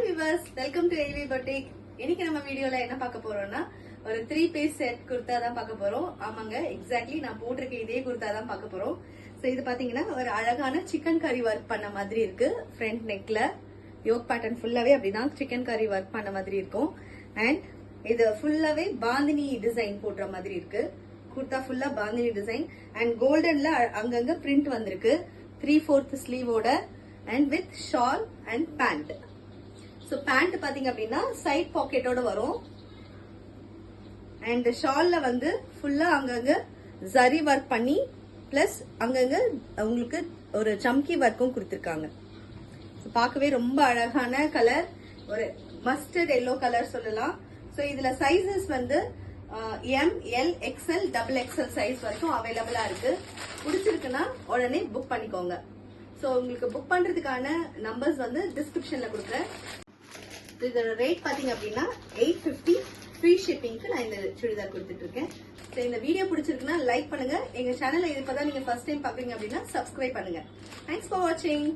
Viewers, welcome to AV boutique. இன்னைக்கு நம்ம வீடியோல என்ன பார்க்க போறோம்னா ஒரு 3 பீஸ் செட் குர்தா தான் பார்க்க போறோம். ஆமாங்க, எக்ஸாக்ட்லி நான் போட்டிருக்க இதே குர்தா தான் பார்க்க போறோம். சோ இது பாத்தீங்கன்னா ஒரு அழகான சிக்கன் கறி ஒர்க் பண்ண மாதிரி இருக்கு. ஃப்ரண்ட் நெக்ல யோக் பேட்டர்ன் ஃபுல்லாவே அப்படிதான் சிக்கன் கறி ஒர்க் பண்ண மாதிரி இருக்கும். அண்ட் இது ஃபுல்லாவே பாந்தினி டிசைன் போடுற மாதிரி இருக்கு. குர்தா ஃபுல்லா பாந்தினி டிசைன் அண்ட் கோல்டன்ல அங்கங்க பிரிண்ட் வந்திருக்கு. 3/4 ஸ்லீவோட and with shawl and pant. So pant பாத்தீங்க அப்படின்னா சைட் பாக்கெட்டோட வரும். அண்ட் ஷால்ல வந்து ஃபுல்லா அங்கங்க ஜரி ஒர்க் பண்ணி பிளஸ் அங்கங்க உங்களுக்கு ஒரு சம்கி ஒர்க்கும் கொடுத்திருக்காங்க. பார்க்கவே ரொம்ப அழகான கலர், ஒரு மஸ்டர்ட் எல்லோ கலர் சொல்லலாம். சோ இதுல சைசஸ் வந்து M, L, XL, XXL size வரைக்கும் அவைலபிளா இருக்கு. பிடிச்சிருக்குன்னா உடனே புக் பண்ணிக்கோங்க. சோ உங்களுக்கு புக் பண்றதுக்கான நம்பர்ஸ் வந்து டிஸ்கிரிப்ஷன்ல கொடுக்குறேன். இதோட ரேட் பாத்தீங்க அப்படின்னா 850 ஃப்ரீ ஷிப்பிங்க்கு நான் இந்த சுடிதார் கொடுத்துட்டு இருக்கேன். இந்த வீடியோ பிடிச்சிருக்குன்னா லைக் பண்ணுங்க. எங்க சேனலை இப்பதான் நீங்க ஃபர்ஸ்ட் டைம் பாக்குறீங்க அப்படின்னா சப்ஸ்கிரைப் பண்ணுங்க. தேங்க்ஸ் ஃபார் வாட்சிங்.